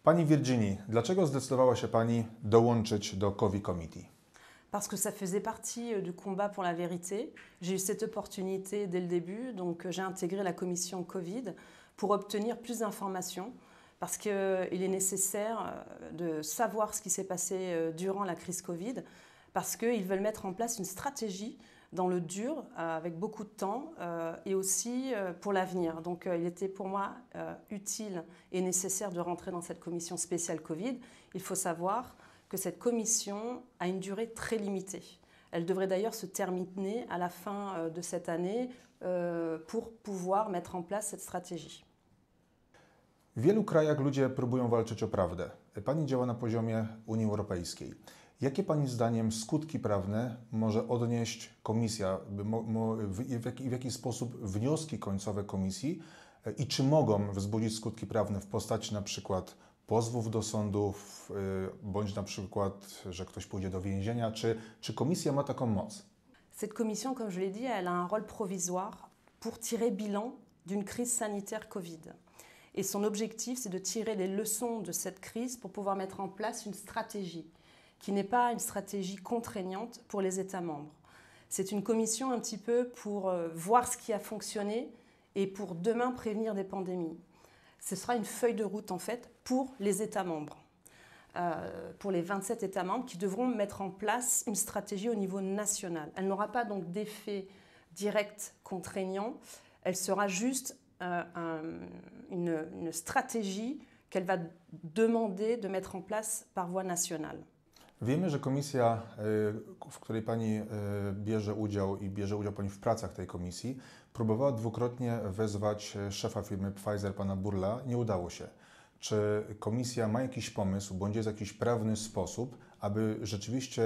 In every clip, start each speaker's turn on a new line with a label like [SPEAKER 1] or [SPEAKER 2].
[SPEAKER 1] Pani Virginie, dlaczego zdecydowała się Pani dołączyć do COVID Committee?
[SPEAKER 2] Parce que ça faisait partie du combat pour la vérité. J'ai eu cette opportunité dès le début, donc j'ai intégré la commission Covid pour obtenir plus d'informations, parce qu'il est nécessaire de savoir ce qui s'est passé durant la crise Covid, parce qu'ils veulent mettre en place une stratégie dans le dur, avec beaucoup de temps, et aussi pour l'avenir. Donc il était pour moi utile et nécessaire de rentrer dans cette commission spéciale Covid. Il faut savoir que cette commission a une durée très limitée. Elle devrait d'ailleurs se terminer à la fin de cette année pour pouvoir mettre en place cette stratégie.
[SPEAKER 1] W wielu krajach ludzie próbują walczyć o prawdę. Pani działa na poziomie Unii Europejskiej. Jakie Pani zdaniem skutki prawne może odnieść Komisja, w jaki sposób wnioski końcowe Komisji i czy mogą wzbudzić skutki prawne w postaci na przykład pozwów do sądów, bądź na przykład, że ktoś pójdzie do więzienia, czy Komisja ma taką moc?
[SPEAKER 2] Cette commission, comme je l'ai dit, elle a un rôle provisoire pour tirer bilan d'une crise sanitaire Covid. Et son objectif, c'est de tirer les leçons de cette crise pour pouvoir mettre en place une stratégie qui n'est pas une stratégie contraignante pour les États membres. C'est une commission un petit peu pour voir ce qui a fonctionné et pour demain prévenir des pandémies. Ce sera une feuille de route en fait pour les États membres, pour les 27 États membres qui devront mettre en place une stratégie au niveau national. Elle n'aura pas donc d'effet direct contraignant, elle sera juste une stratégie qu'elle va demander de mettre en place par voie nationale.
[SPEAKER 1] Wiemy, że komisja, w której Pani bierze udział i bierze udział Pani w pracach tej komisji, próbowała dwukrotnie wezwać szefa firmy Pfizer, pana Burla. Nie udało się. Czy komisja ma jakiś pomysł, bądź jest jakiś prawny sposób, aby rzeczywiście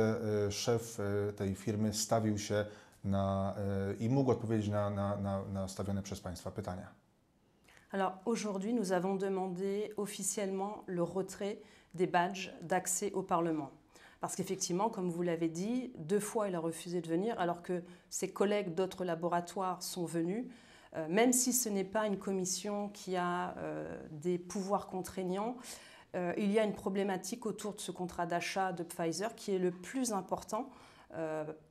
[SPEAKER 1] szef tej firmy stawił się i mógł odpowiedzieć na stawiane przez Państwa pytania?
[SPEAKER 2] Alors aujourd'hui, nous avons demandé officiellement le retrait des badges d'accès au Parlement. Parce qu'effectivement, comme vous l'avez dit, 2 fois il a refusé de venir alors que ses collègues d'autres laboratoires sont venus. Même si ce n'est pas une commission qui a des pouvoirs contraignants, il y a une problématique autour de ce contrat d'achat de Pfizer qui est le plus important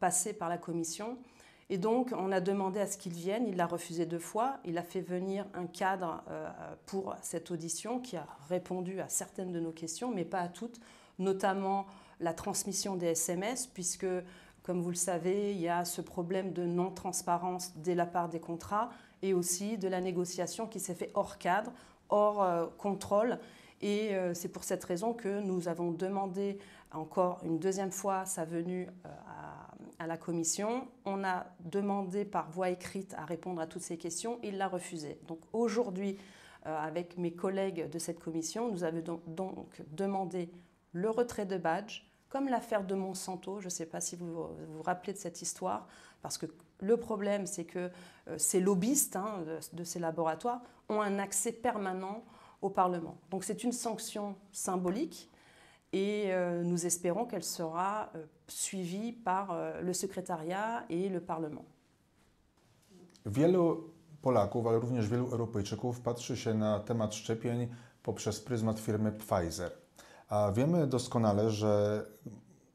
[SPEAKER 2] passé par la commission. Et donc, on a demandé à ce qu'il vienne, il l'a refusé 2 fois. Il a fait venir un cadre pour cette audition qui a répondu à certaines de nos questions, mais pas à toutes, notamment la transmission des SMS, puisque, comme vous le savez, il y a ce problème de non-transparence dès la part des contrats et aussi de la négociation qui s'est faite hors cadre, hors contrôle. Et c'est pour cette raison que nous avons demandé encore une 2e fois sa venue à la commission. On a demandé par voie écrite à répondre à toutes ces questions, il l'a refusé. Donc aujourd'hui, avec mes collègues de cette commission, nous avons donc demandé le retrait de badge, comme l'affaire de Monsanto. Je ne sais pas si vous vous rappelez de cette histoire, parce que le problème, c'est que ces lobbyistes de ces laboratoires ont un accès permanent au Parlement. Donc c'est une sanction symbolique et nous espérons qu'elle sera suivie par le secrétariat et le Parlement.
[SPEAKER 1] Wielu Polaków, ale również wielu Europejczyków patrzy się na temat szczepień poprzez pryzmat firmy Pfizer. A wiemy doskonale, że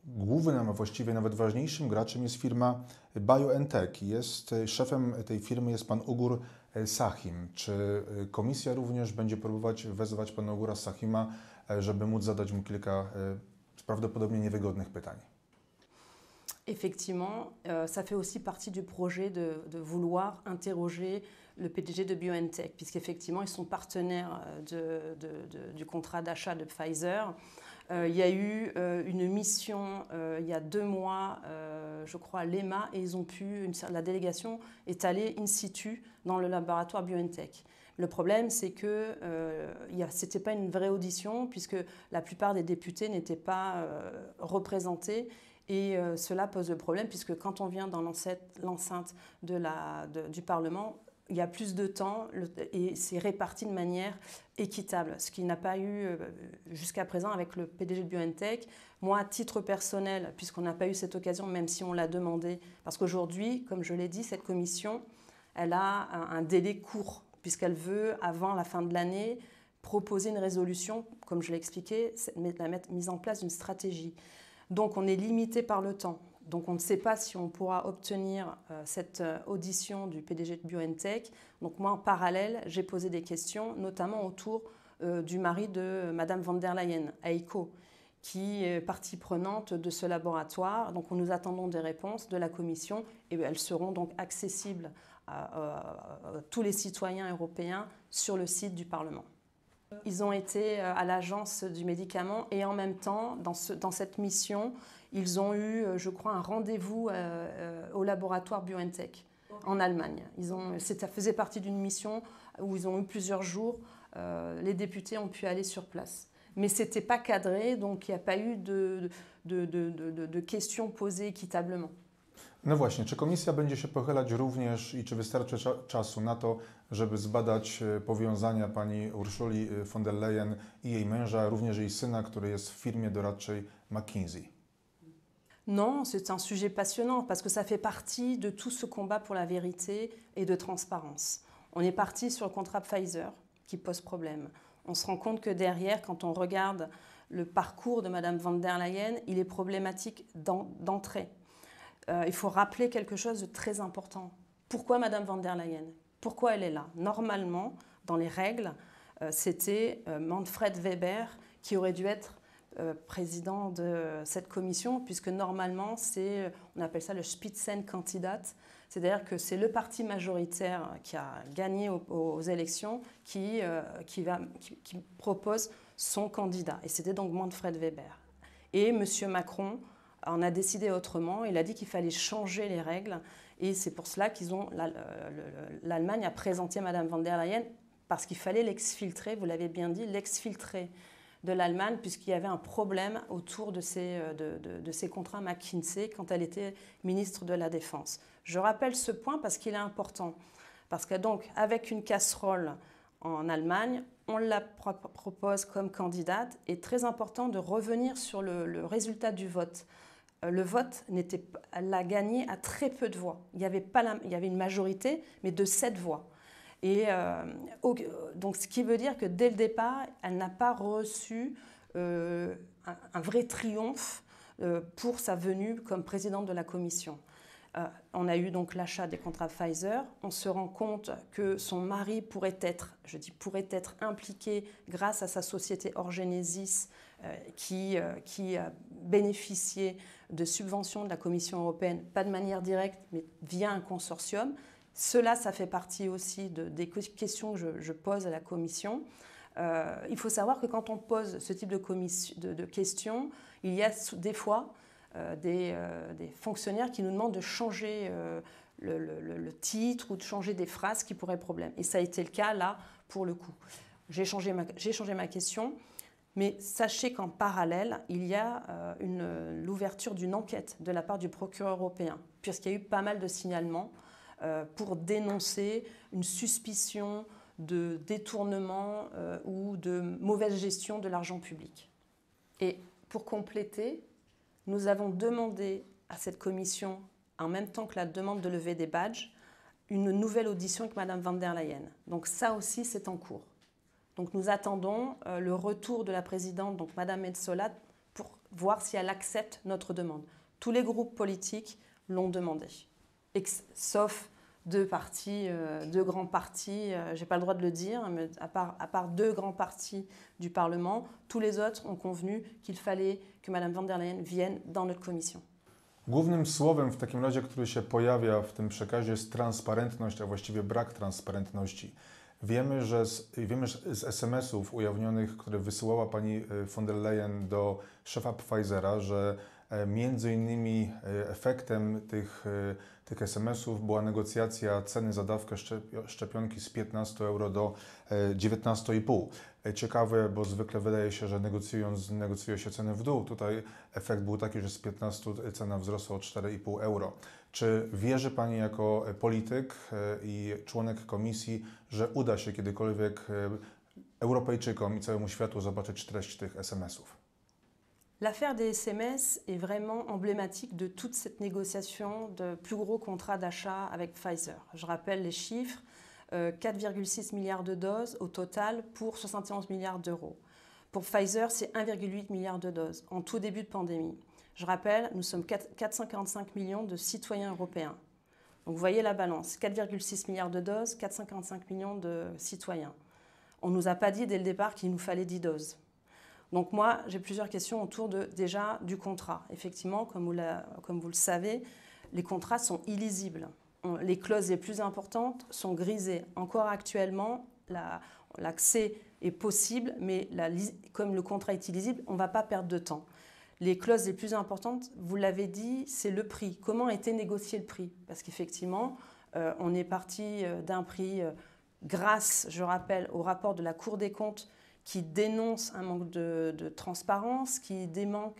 [SPEAKER 1] głównym, a właściwie nawet ważniejszym graczem jest firma BioNTech. Szefem tej firmy jest pan Ugur Sahin. Czy komisja również będzie próbować wezwać pana Ugura Sahima, żeby móc zadać mu kilka prawdopodobnie niewygodnych pytań?
[SPEAKER 2] Effectivement, ça fait aussi partie du projet de vouloir interroger le PDG de BioNTech, puisqu'effectivement, ils sont partenaires du contrat d'achat de Pfizer. Il y a eu une mission il y a 2 mois, je crois, à l'EMA, et ils ont la délégation est allée in situ dans le laboratoire BioNTech. Le problème, c'est que ce n'était pas une vraie audition, puisque la plupart des députés n'étaient pas représentés. Et cela pose le problème, puisque quand on vient dans l'enceinte du Parlement, il y a plus de temps et c'est réparti de manière équitable, ce qui n'a pas eu jusqu'à présent avec le PDG de BioNTech. Moi, à titre personnel, puisqu'on n'a pas eu cette occasion, même si on l'a demandé, parce qu'aujourd'hui, comme je l'ai dit, cette commission, elle a un délai court, puisqu'elle veut, avant la fin de l'année, proposer une résolution, comme je l'ai expliqué, la mise en place d'une stratégie. Donc on est limité par le temps. Donc on ne sait pas si on pourra obtenir cette audition du PDG de BioNTech. Donc moi, en parallèle, j'ai posé des questions, notamment autour du mari de Madame von der Leyen, Heiko, qui est partie prenante de ce laboratoire. Donc nous attendons des réponses de la Commission et elles seront donc accessibles à tous les citoyens européens sur le site du Parlement. Ils ont été à l'agence du médicament et en même temps, dans cette mission, ils ont eu, je crois, un rendez-vous au laboratoire BioNTech en Allemagne. Ça faisait partie d'une mission où ils ont eu plusieurs jours. Les députés ont pu aller sur place. Mais ce n'était pas cadré, donc il n'y a pas eu de questions posées équitablement.
[SPEAKER 1] No właśnie, czy Komisja będzie się pochylać również i czy wystarczy czasu na to, żeby zbadać powiązania pani Ursuli von der Leyen i jej męża, również jej syna, który jest w firmie doradczej McKinsey?
[SPEAKER 2] Non, c'est un sujet passionnant parce que ça fait partie de tout ce combat pour la vérité et de transparence. On est parti sur le contrat Pfizer qui pose problème. On se rend compte que derrière, quand on regarde le parcours de Madame von der Leyen, il est problématique d'entrée. Il faut rappeler quelque chose de très important. Pourquoi Madame von der Leyen? Pourquoi elle est là? Normalement, dans les règles, c'était Manfred Weber qui aurait dû être président de cette commission, puisque normalement, on appelle ça le Spitzenkandidat, c'est-à-dire que c'est le parti majoritaire qui a gagné aux élections qui propose son candidat. Et c'était donc Manfred Weber. Et M. Macron on a décidé autrement. Il a dit qu'il fallait changer les règles et c'est pour cela l'Allemagne a présenté Madame von der Leyen parce qu'il fallait l'exfiltrer, vous l'avez bien dit, l'exfiltrer de l'Allemagne puisqu'il y avait un problème autour de ces contrats McKinsey quand elle était ministre de la Défense. Je rappelle ce point parce qu'il est important. Parce que donc, avec une casserole en Allemagne, on la propose comme candidate et très important de revenir sur le résultat du vote. Le vote l'a gagné à très peu de voix. Il y avait une majorité, mais de 7 voix. Et donc, ce qui veut dire que dès le départ, elle n'a pas reçu un vrai triomphe pour sa venue comme présidente de la Commission. On a eu donc l'achat des contrats Pfizer. On se rend compte que son mari pourrait être impliqué grâce à sa société Orgenesis qui a bénéficié de subventions de la Commission européenne, pas de manière directe, mais via un consortium. Cela, ça fait partie aussi des questions que je pose à la Commission. Il faut savoir que quand on pose ce type de questions, il y a des fois des fonctionnaires qui nous demandent de changer le titre ou de changer des phrases qui pourraient problème. Et ça a été le cas là, pour le coup. J'ai changé ma question, mais sachez qu'en parallèle, il y a l'ouverture d'une enquête de la part du procureur européen, puisqu'il y a eu pas mal de signalements pour dénoncer une suspicion de détournement ou de mauvaise gestion de l'argent public. Et pour compléter, nous avons demandé à cette commission, en même temps que la demande de levée des badges, une nouvelle audition avec Mme von der Leyen. Donc ça aussi, c'est en cours. Donc nous attendons le retour de la présidente, donc Mme Metsola, pour voir si elle accepte notre demande. Tous les groupes politiques l'ont demandé, sauf deux grands partis, je n'ai pas le droit de le dire, mais à part deux grands partis du Parlement, tous les autres ont convenu qu'il fallait que Mme von der Leyen vienne dans notre commission.
[SPEAKER 1] Głównym słowem w takim razie, który się pojawia w tym przekazie, jest transparentność, a właściwie brak transparentności. Wiemy, że z SMS-ów ujawnionych, które wysyłała pani von der Leyen do szefa Pfizera, że między innymi efektem tych SMS-ów była negocjacja ceny za dawkę szczepionki z 15 euro do 19,5. Ciekawe, bo zwykle wydaje się, że negocjuje się ceny w dół. Tutaj efekt był taki, że z 15 cena wzrosła o 4,5 euro. Czy wierzy Pani jako polityk i członek komisji, że uda się kiedykolwiek Europejczykom i całemu światu zobaczyć treść tych SMS-ów?
[SPEAKER 2] L'affaire des SMS est vraiment emblématique de toute cette négociation de plus gros contrats d'achat avec Pfizer. Je rappelle les chiffres. 4,6 milliards de doses au total pour 71 milliards d'euros. Pour Pfizer, c'est 1,8 milliard de doses en tout début de pandémie. Je rappelle, nous sommes 445 millions de citoyens européens. Donc vous voyez la balance, 4,6 milliards de doses, 455 millions de citoyens. On ne nous a pas dit dès le départ qu'il nous fallait 10 doses. Donc moi, j'ai plusieurs questions autour déjà du contrat. Effectivement, comme vous le savez, les contrats sont illisibles. Les clauses les plus importantes sont grisées. Encore actuellement, l'accès est possible, mais comme le contrat est illisible, on ne va pas perdre de temps. Les clauses les plus importantes, vous l'avez dit, c'est le prix. Comment a été négocié le prix? Parce qu'effectivement, on est parti d'un prix grâce, je rappelle, au rapport de la Cour des comptes qui dénonce un manque de transparence, qui dénonce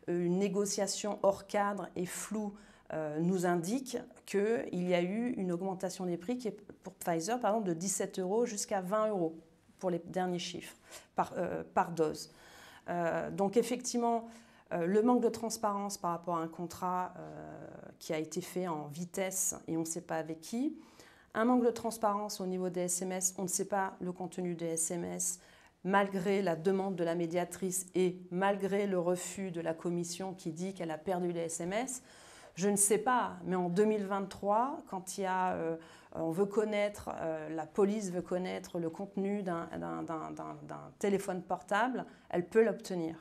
[SPEAKER 2] une négociation hors cadre et floue, nous indique qu'il y a eu une augmentation des prix qui est pour Pfizer, par exemple, de 17 € jusqu'à 20 € pour les derniers chiffres par dose. Donc effectivement, le manque de transparence par rapport à un contrat qui a été fait en vitesse et on ne sait pas avec qui, un manque de transparence au niveau des SMS, on ne sait pas le contenu des SMS, malgré la demande de la médiatrice et malgré le refus de la commission qui dit qu'elle a perdu les SMS. Je ne sais pas, mais en 2023, quand on veut connaître, la police veut connaître le contenu d'un téléphone portable, elle peut l'obtenir.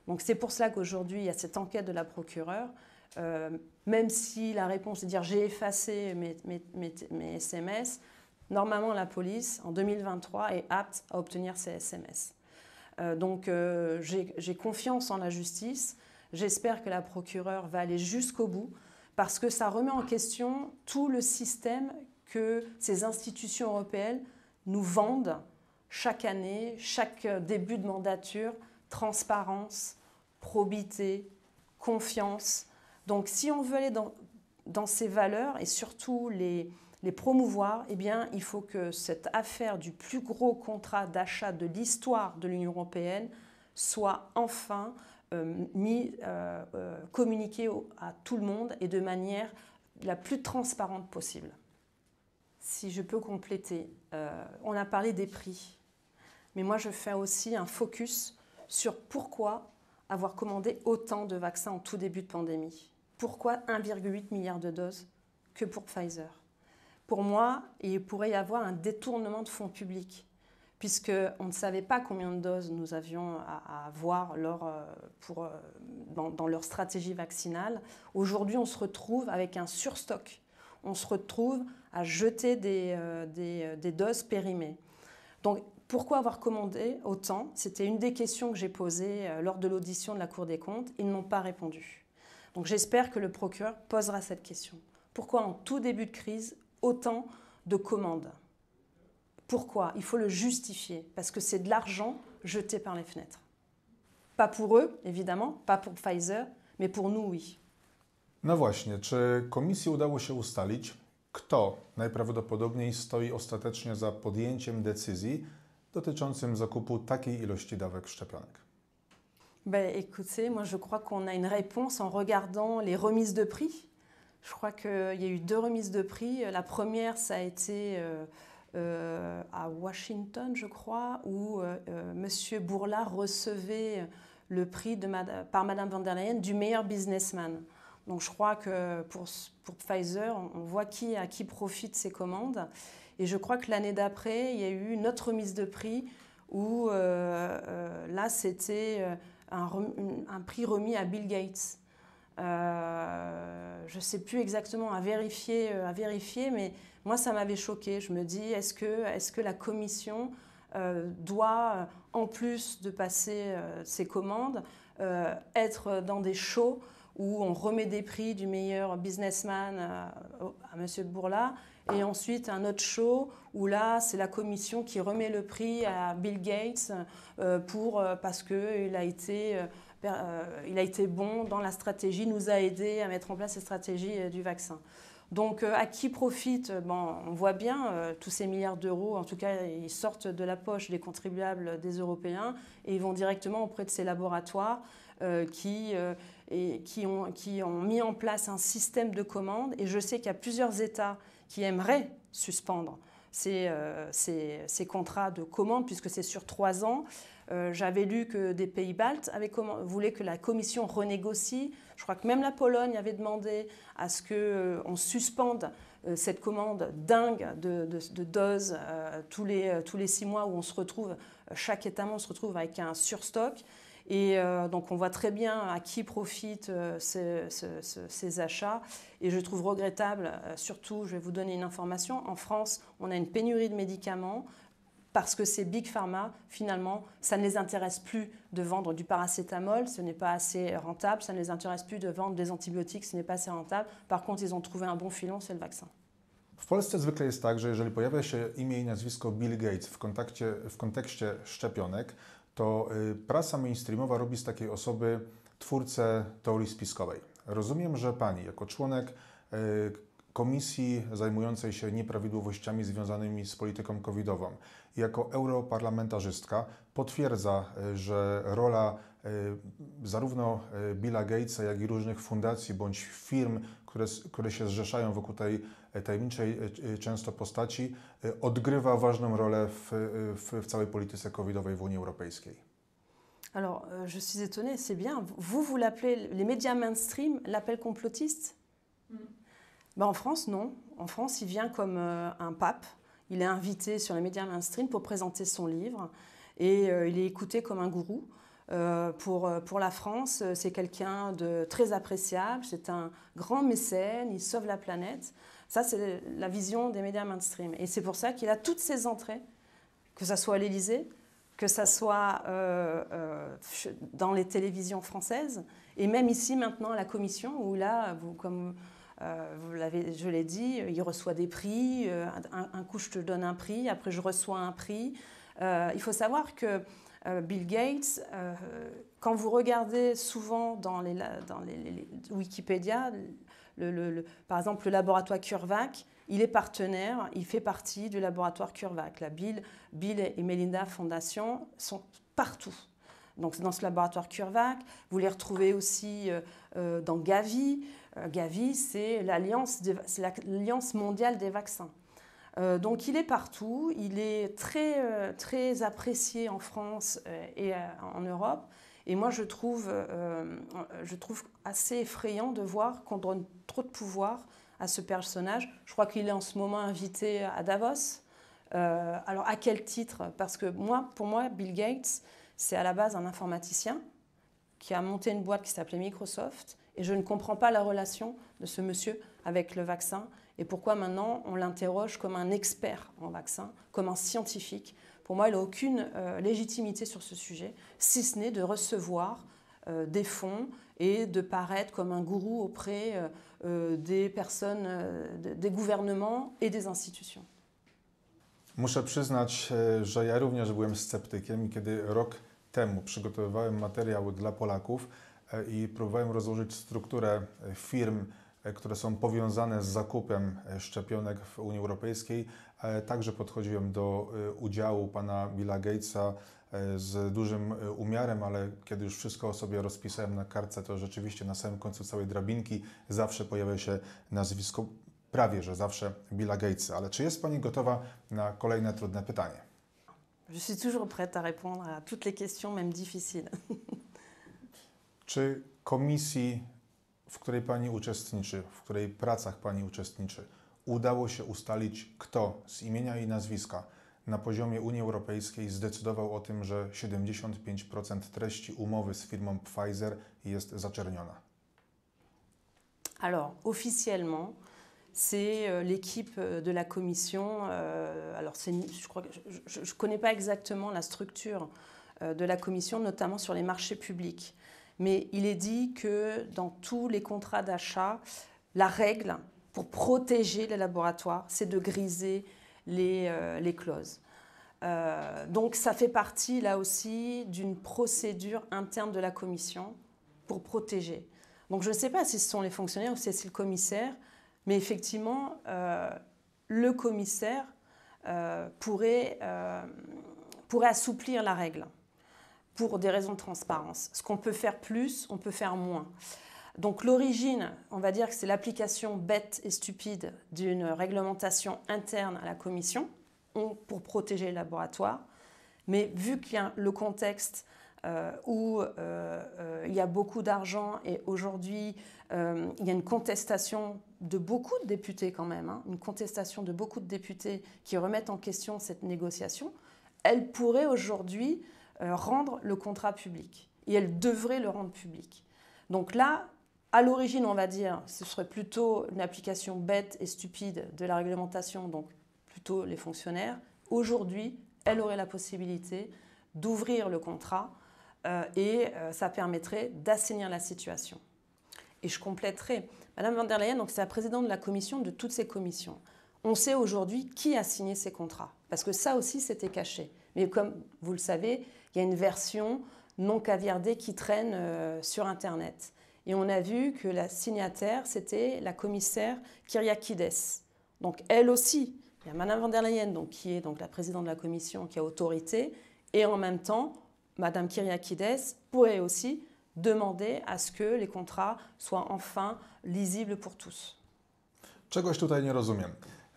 [SPEAKER 2] Donc c'est pour cela qu'aujourd'hui, il y a cette enquête de la procureure. Même si la réponse est de dire j'ai effacé mes SMS, normalement la police, en 2023, est apte à obtenir ces SMS. Donc j'ai confiance en la justice. J'espère que la procureure va aller jusqu'au bout parce que ça remet en question tout le système que ces institutions européennes nous vendent chaque année, chaque début de mandature, transparence, probité, confiance. Donc si on veut aller dans ces valeurs et surtout les promouvoir, eh bien, il faut que cette affaire du plus gros contrat d'achat de l'histoire de l'Union européenne soit enfin communiquée à tout le monde et de manière la plus transparente possible. Si je peux compléter, on a parlé des prix, mais moi je fais aussi un focus sur pourquoi avoir commandé autant de vaccins en tout début de pandémie. Pourquoi 1,8 milliard de doses que pour Pfizer? Pour moi, il pourrait y avoir un détournement de fonds publics, puisqu'on ne savait pas combien de doses nous avions à avoir dans leur stratégie vaccinale. Aujourd'hui, on se retrouve avec un surstock. On se retrouve à jeter des doses périmées. Donc, pourquoi avoir commandé autant? C'était une des questions que j'ai posées lors de l'audition de la Cour des comptes. Ils n'ont pas répondu. Donc, j'espère que le procureur posera cette question. Pourquoi, en tout début de crise, autant de commandes? Pourquoi? Il faut le justifier, parce que c'est de l'argent jeté par les fenêtres. Pas pour eux, évidemment, pas pour Pfizer, mais pour nous, oui.
[SPEAKER 1] No właśnie, czy komisji udało się ustalić, kto najprawdopodobniej stoi ostatecznie za podjęciem decyzji dotyczącym zakupu takiej ilości dawek szczepionek?
[SPEAKER 2] Écoutez, moi je crois qu'on a une réponse en regardant les remises de prix. Je crois qu'il y a eu 2 remises de prix. La première, ça a été à Washington, je crois, où M. Bourla recevait le prix par Mme von der Leyen du meilleur businessman. Donc je crois que pour Pfizer, on voit à qui profitent ces commandes. Et je crois que l'année d'après, il y a eu une autre remise de prix où là, c'était un prix remis à Bill Gates. Je ne sais plus exactement à vérifier, mais moi, ça m'avait choqué. Je me dis, est-ce que la Commission doit, en plus de passer ses commandes, être dans des shows où on remet des prix du meilleur businessman à M. Bourla, et ensuite un autre show où là, c'est la Commission qui remet le prix à Bill Gates parce qu'il a été bon dans la stratégie, nous a aidé à mettre en place cette stratégie du vaccin. Donc à qui profite? On voit bien tous ces milliards d'euros, en tout cas ils sortent de la poche des contribuables des Européens et ils vont directement auprès de ces laboratoires qui ont mis en place un système de commande. Et je sais qu'il y a plusieurs États qui aimeraient suspendre ces contrats de commande, puisque c'est sur 3 ans. J'avais lu que des pays baltes voulaient que la Commission renégocie. Je crois que même la Pologne avait demandé à ce qu'on suspende cette commande dingue de doses tous les 6 mois où on se retrouve, chaque État membre se retrouve avec un surstock. Et donc on voit très bien à qui profitent ces achats. Et je trouve regrettable, surtout, je vais vous donner une information, en France, on a une pénurie de médicaments parce que ces Big Pharma, finalement, ça ne les intéresse plus de vendre du paracétamol, ce n'est pas assez rentable, ça ne les intéresse plus de vendre des antibiotiques, ce n'est pas assez rentable. Par contre, ils ont trouvé un bon filon, c'est le vaccin.
[SPEAKER 1] W Polsce zwykle jest tak, że jeżeli pojawia się imię i nazwisko Bill Gates w kontekście szczepionek, to prasa mainstreamowa robi z takiej osoby twórcę teorii spiskowej. Rozumiem, że Pani jako członek komisji zajmującej się nieprawidłowościami związanymi z polityką covidową i jako europarlamentarzystka potwierdza, że rola zarówno Billa Gatesa, jak i różnych fundacji bądź firm, które się zrzeszają wokół tej tajemniczej często postaci, odgrywa ważną rolę w całej polityce covidowej w Unii Europejskiej.
[SPEAKER 2] Alors, je suis étonnée, c'est bien. Vous l'appelez, les médias mainstream l'appellent complotiste? Ben, en France, non. En France, il vient comme un pape. Il est invité sur les médias mainstream pour présenter son livre et il est écouté comme un gourou. Pour la France, c'est quelqu'un de très appréciable, c'est un grand mécène, il sauve la planète. Ça, c'est la vision des médias mainstream. Et c'est pour ça qu'il a toutes ses entrées, que ce soit à l'Élysée, que ce soit dans les télévisions françaises, et même ici maintenant à la Commission, où là, comme je l'ai dit, il reçoit des prix, un coup je te donne un prix, après je reçois un prix. Il faut savoir que Bill Gates, quand vous regardez souvent dans les Wikipédia, par exemple le laboratoire CureVac, il est partenaire, il fait partie du laboratoire CureVac. La Bill et Melinda Foundation sont partout. Donc dans ce laboratoire CureVac, vous les retrouvez aussi dans Gavi. Gavi, c'est l'Alliance mondiale des vaccins. Donc il est partout, il est très apprécié en France et en Europe. Et moi je trouve assez effrayant de voir qu'on donne trop de pouvoir à ce personnage. Je crois qu'il est en ce moment invité à Davos. Alors à quel titre? Parce que pour moi, Bill Gates, c'est à la base un informaticien qui a monté une boîte qui s'appelait Microsoft. Et je ne comprends pas la relation de ce monsieur avec le vaccin et pourquoi maintenant on l'interroge comme un expert en vaccin, comme un scientifique. Pour moi, il n'a aucune légitimité sur ce sujet, si ce n'est de recevoir des fonds et de paraître comme un gourou auprès des personnes, des gouvernements et des institutions.
[SPEAKER 1] Muszę przyznać, że ja również byłem sceptykiem i kiedy rok temu przygotowywałem materiał dla Polaków i próbowałem rozłożyć strukturę firm, które są powiązane z zakupem szczepionek w Unii Europejskiej, także podchodziłem do udziału pana Billa Gatesa z dużym umiarem, ale kiedy już wszystko sobie rozpisałem na kartce, to rzeczywiście na samym końcu całej drabinki zawsze pojawia się nazwisko, prawie że zawsze, Billa Gatesa. Ale czy jest Pani gotowa na kolejne trudne pytanie?
[SPEAKER 2] Je suis toujours prête à répondre à toutes les questions, même difficiles.
[SPEAKER 1] Czy komisji, w której Pani uczestniczy, w której pracach Pani uczestniczy, udało się ustalić, kto z imienia i nazwiska na poziomie Unii Europejskiej zdecydował o tym, że 75% treści umowy z firmą Pfizer jest zaczerniona?
[SPEAKER 2] Alors, officiellement, c'est l'équipe de la Commission. Alors, je ne connais pas exactement la structure de la Commission, notamment sur les marchés publics. Mais il est dit que dans tous les contrats d'achat, la règle pour protéger les laboratoires, c'est de griser les clauses. Donc ça fait partie là aussi d'une procédure interne de la Commission pour protéger. Donc je ne sais pas si ce sont les fonctionnaires ou si c'est le commissaire, mais effectivement, le commissaire pourrait assouplir la règle pour des raisons de transparence. Ce qu'on peut faire plus, on peut faire moins. Donc l'origine, on va dire que c'est l'application bête et stupide d'une réglementation interne à la Commission pour protéger les laboratoires. Mais vu qu'il y a le contexte où il y a beaucoup d'argent et aujourd'hui il y a une contestation de beaucoup de députés quand même, une contestation de beaucoup de députés qui remettent en question cette négociation, elle pourrait aujourd'hui rendre le contrat public et elle devrait le rendre public. Donc là, à l'origine, on va dire, ce serait plutôt une application bête et stupide de la réglementation, donc plutôt les fonctionnaires. Aujourd'hui, elle aurait la possibilité d'ouvrir le contrat et ça permettrait d'assainir la situation. Et je compléterai. Madame von der Leyen, c'est la présidente de la commission, de toutes ces commissions. On sait aujourd'hui qui a signé ces contrats, parce que ça aussi, c'était caché. Mais comme vous le savez, il y a une version non caviardée qui traîne sur Internet. Et on a vu que la signataire, c'était la commissaire Kyriakides. Donc elle aussi, il y a Madame von der Leyen, donc, qui est donc la présidente de la commission, qui a autorité, et en même temps, Madame Kyriakides pourrait aussi demander à ce que les contrats soient enfin lisibles pour tous.
[SPEAKER 1] Czegoś tutaj nie rozumiem.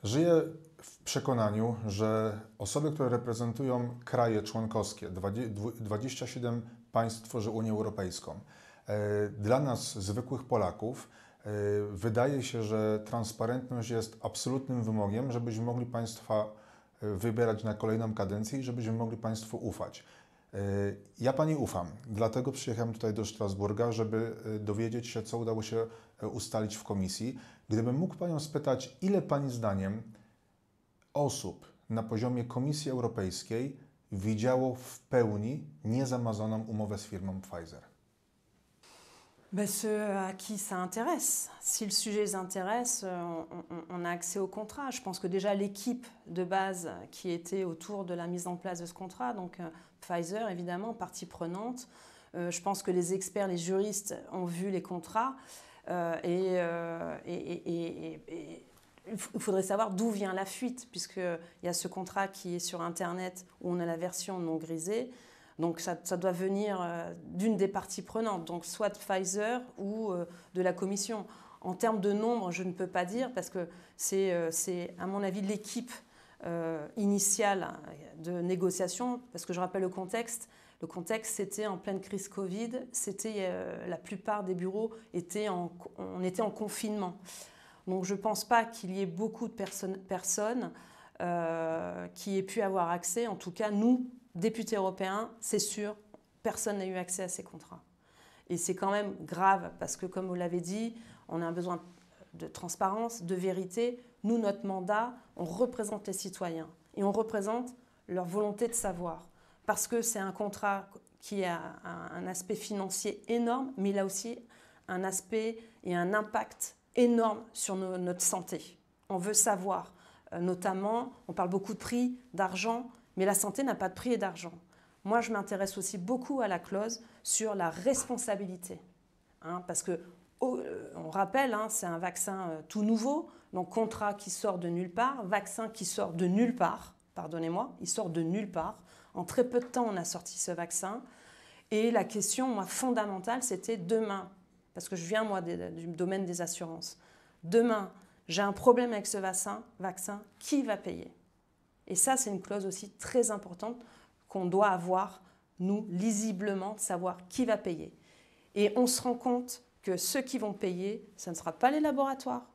[SPEAKER 1] Żyję w przekonaniu, że osoby, które reprezentują kraje członkowskie, 27 państw tworzy Unię Europejską, dla nas, zwykłych Polaków, wydaje się, że transparentność jest absolutnym wymogiem, żebyśmy mogli Państwa wybierać na kolejną kadencję i żebyśmy mogli Państwu ufać. Ja Pani ufam, dlatego przyjechałem tutaj do Strasburga, żeby dowiedzieć się, co udało się ustalić w komisji. Gdybym mógł Panią spytać, ile Pani zdaniem osób na poziomie Komisji Europejskiej widziało w pełni niezamazaną umowę z firmą Pfizer?
[SPEAKER 2] Ceux à qui ça intéresse. Si le sujet les intéresse, on a accès au contrat. Je pense que déjà l'équipe de base qui était autour de la mise en place de ce contrat, donc Pfizer évidemment, partie prenante, je pense que les experts, les juristes ont vu les contrats et il faudrait savoir d'où vient la fuite, puisqu'il y a ce contrat qui est sur Internet où on a la version non grisée. Donc ça doit venir d'une des parties prenantes, donc soit de Pfizer ou de la Commission. En termes de nombre, je ne peux pas dire parce que c'est à mon avis l'équipe initiale de négociation, parce que je rappelle le contexte. Le contexte, c'était en pleine crise Covid, la plupart des bureaux on était en confinement. Donc je ne pense pas qu'il y ait beaucoup de personnes qui aient pu avoir accès, en tout cas nous, députés européens, c'est sûr, personne n'a eu accès à ces contrats. Et c'est quand même grave parce que, comme vous l'avez dit, on a un besoin de transparence, de vérité. Nous, notre mandat, on représente les citoyens et on représente leur volonté de savoir. Parce que c'est un contrat qui a un aspect financier énorme, mais il a aussi un aspect et un impact énorme sur notre santé. On veut savoir, notamment, on parle beaucoup de prix, d'argent, mais la santé n'a pas de prix et d'argent. Moi, je m'intéresse aussi beaucoup à la clause sur la responsabilité. Parce que, on rappelle, c'est un vaccin tout nouveau, donc contrat qui sort de nulle part, vaccin qui sort de nulle part, pardonnez-moi, il sort de nulle part. En très peu de temps, on a sorti ce vaccin. Et la question, moi, fondamentale, c'était demain, parce que je viens, moi, du domaine des assurances. Demain, j'ai un problème avec ce vaccin, qui va payer ? Et ça, c'est une clause aussi très importante qu'on doit avoir, nous, lisiblement, de savoir qui va payer. Et on se rend compte que ceux qui vont payer, ce ne sera pas les laboratoires,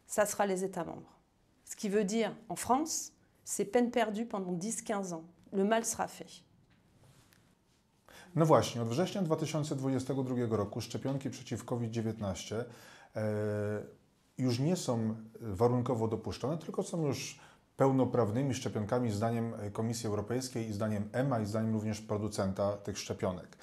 [SPEAKER 2] ça sera les États membres. Ce qui veut dire, en France, c'est peine perdue pendant 10-15 ans. Le mal sera fait.
[SPEAKER 1] No właśnie, od września 2022 roku szczepionki przeciw COVID-19 już nie są warunkowo dopuszczone, tylko są już pełnoprawnymi szczepionkami zdaniem Komisji Europejskiej i zdaniem EMA i zdaniem również producenta tych szczepionek.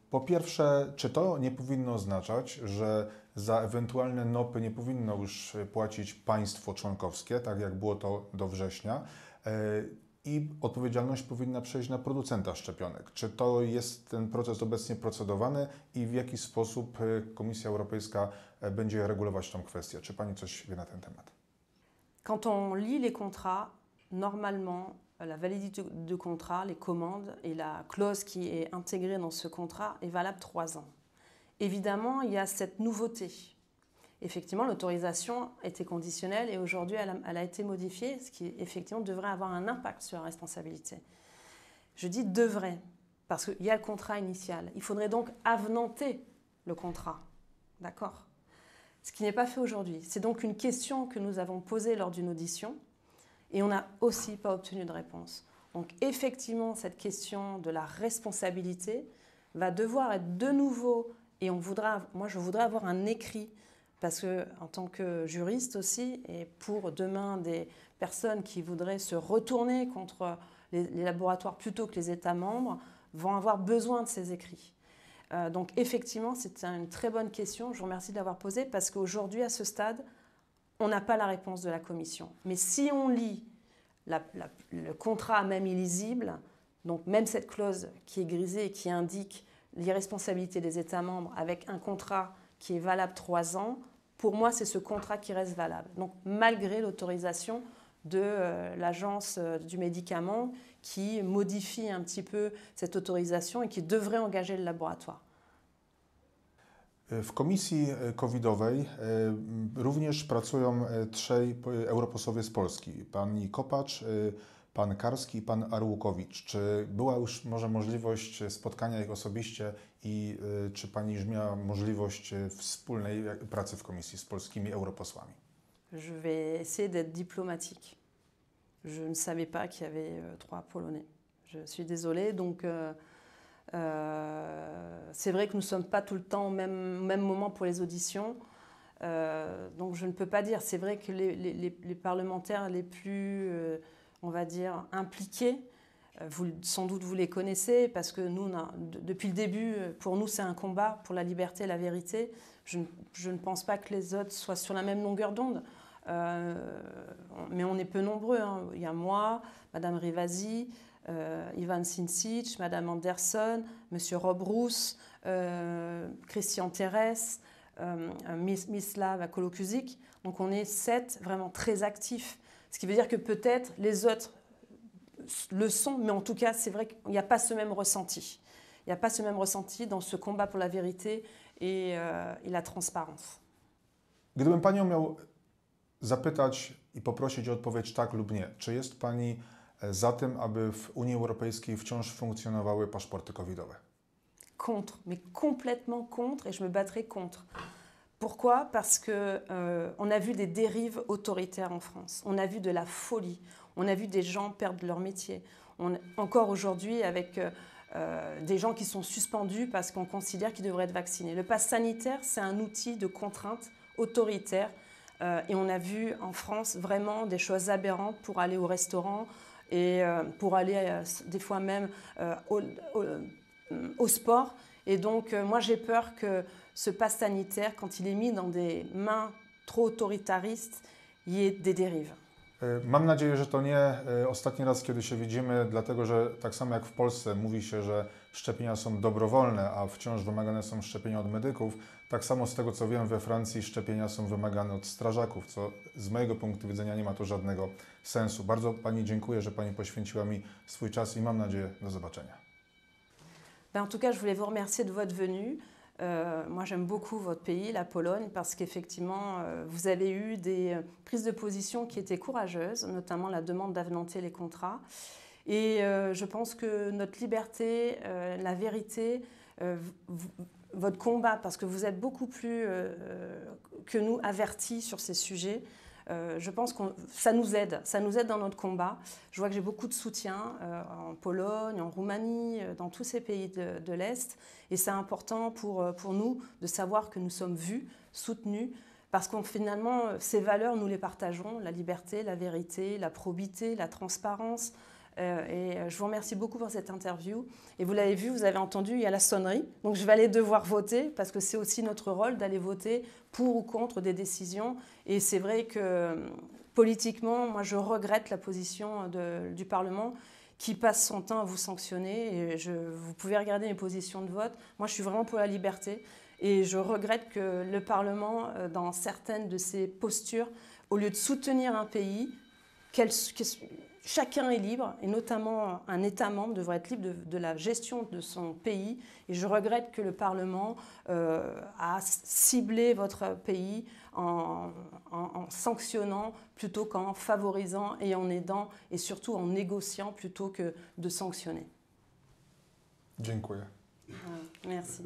[SPEAKER 1] Po pierwsze, czy to nie powinno oznaczać, że za ewentualne NOP-y nie powinno już płacić państwo członkowskie, tak jak było to do września, i odpowiedzialność powinna przejść na producenta szczepionek? Czy to jest ten proces obecnie procedowany i w jaki sposób Komisja Europejska będzie regulować tę kwestię? Czy Pani coś wie na ten temat?
[SPEAKER 2] Quand on lit les contrats, normalement, la validité de contrat, les commandes et la clause qui est intégrée dans ce contrat est valable 3 ans. évidemment, il y a cette nouveauté. Effectivement, l'autorisation était conditionnelle et aujourd'hui, elle a été modifiée, ce qui, effectivement, devrait avoir un impact sur la responsabilité. Je dis devrait, parce qu'il y a le contrat initial. Il faudrait donc avenanter le contrat, d'accord? Ce qui n'est pas fait aujourd'hui. C'est donc une question que nous avons posée lors d'une audition et on n'a aussi pas obtenu de réponse. Donc effectivement, cette question de la responsabilité va devoir être de nouveau, et moi je voudrais avoir un écrit, parce que en tant que juriste aussi, et pour demain des personnes qui voudraient se retourner contre les laboratoires plutôt que les États membres, vont avoir besoin de ces écrits. Donc effectivement, c'est une très bonne question. Je vous remercie de l'avoir posée parce qu'aujourd'hui, à ce stade, on n'a pas la réponse de la Commission. Mais si on lit le contrat même illisible, donc même cette clause qui est grisée et qui indique l'irresponsabilité des États membres avec un contrat qui est valable 3 ans, pour moi, c'est ce contrat qui reste valable. Donc malgré l'autorisation de l'Agence du médicament qui modifie un petit peu cette autorisation et qui devrait engager le laboratoire.
[SPEAKER 1] W komisji covidowej również pracują 3 europosłowie z Polski. Pani Kopacz, pan Karski i pan Arłukowicz. Czy była już może możliwość spotkania ich osobiście i czy pani już miała możliwość wspólnej pracy w komisji z polskimi europosłami?
[SPEAKER 2] Je vais essayer d'être diplomatique. Je ne savais pas qu'il y avait 3 Polonais. Je suis désolée, donc c'est vrai que nous ne sommes pas tout le temps au même moment pour les auditions, donc je ne peux pas dire. C'est vrai que les parlementaires les plus, on va dire, impliqués, sans doute vous les connaissez, parce que nous, depuis le début, pour nous c'est un combat pour la liberté et la vérité. Je ne pense pas que les autres soient sur la même longueur d'onde. Mais on est peu nombreux, hein. Il y a moi, Madame Rivasi, Ivan Sinčić, Madame Anderson, Monsieur Rob Roos, Christian Terres, Mislav Kolokusic. Donc on est 7 vraiment très actifs. Ce qui veut dire que peut-être les autres le sont, mais en tout cas c'est vrai qu'il n'y a pas ce même ressenti. Il n'y a pas ce même ressenti dans ce combat pour la vérité et la transparence.
[SPEAKER 1] Gdybym panią miał zapytać i poprosić o odpowiedź tak lub nie, czy jest pani za tym, aby w Unii Europejskiej wciąż funkcjonowały paszporty covidowe?
[SPEAKER 2] Contre, mais complètement contre, et je me battrai contre. Pourquoi? Parce que on a vu des dérives autoritaires en France, on a vu de la folie, on a vu des gens perdre leur métier. Encore aujourd'hui avec des gens qui sont suspendus parce qu'on considère qu'ils devraient être vaccinés. Le pass sanitaire, c'est un outil de contrainte autoritaire et on a vu en France vraiment des choses aberrantes pour aller au restaurant et pour aller des fois même au sport. Et donc moi j'ai peur que ce pass sanitaire, quand il est mis dans des mains trop autoritaristes, il y ait des dérives.
[SPEAKER 1] Mam nadzieję, że to nie ostatni raz, kiedy się widzimy, dlatego że tak samo jak w Polsce mówi się, że szczepienia są dobrowolne, a wciąż wymagane są szczepienia od medyków, tak samo z tego co wiem we Francji szczepienia są wymagane od strażaków, co z mojego punktu widzenia nie ma to żadnego sensu. Bardzo Pani dziękuję, że Pani poświęciła mi swój czas i mam nadzieję do zobaczenia.
[SPEAKER 2] En tout cas, je voulais vous remercier de votre venue. Moi, j'aime beaucoup votre pays, la Pologne, parce qu'effectivement, vous avez eu des prises de position qui étaient courageuses, notamment la demande d'avenanter les contrats. Et je pense que notre liberté, la vérité, votre combat, parce que vous êtes beaucoup plus que nous avertis sur ces sujets, je pense que ça nous aide dans notre combat. Je vois que j'ai beaucoup de soutien en Pologne, en Roumanie, dans tous ces pays de l'Est. Et c'est important pour nous de savoir que nous sommes vus, soutenus, parce que finalement, ces valeurs, nous les partageons, la liberté, la vérité, la probité, la transparence. Et je vous remercie beaucoup pour cette interview. Et vous l'avez vu, vous avez entendu, il y a la sonnerie. Donc je vais aller devoir voter parce que c'est aussi notre rôle d'aller voter pour ou contre des décisions. Et c'est vrai que politiquement, moi je regrette la position du Parlement qui passe son temps à vous sanctionner. Et vous pouvez regarder mes positions de vote. Moi je suis vraiment pour la liberté. Et je regrette que le Parlement, dans certaines de ses postures, au lieu de soutenir un pays, chacun est libre, et notamment un État membre devrait être libre de la gestion de son pays. Et je regrette que le Parlement a ciblé votre pays en sanctionnant plutôt qu'en favorisant et en aidant, et surtout en négociant plutôt que de sanctionner.
[SPEAKER 1] Dziękuję.
[SPEAKER 2] Merci.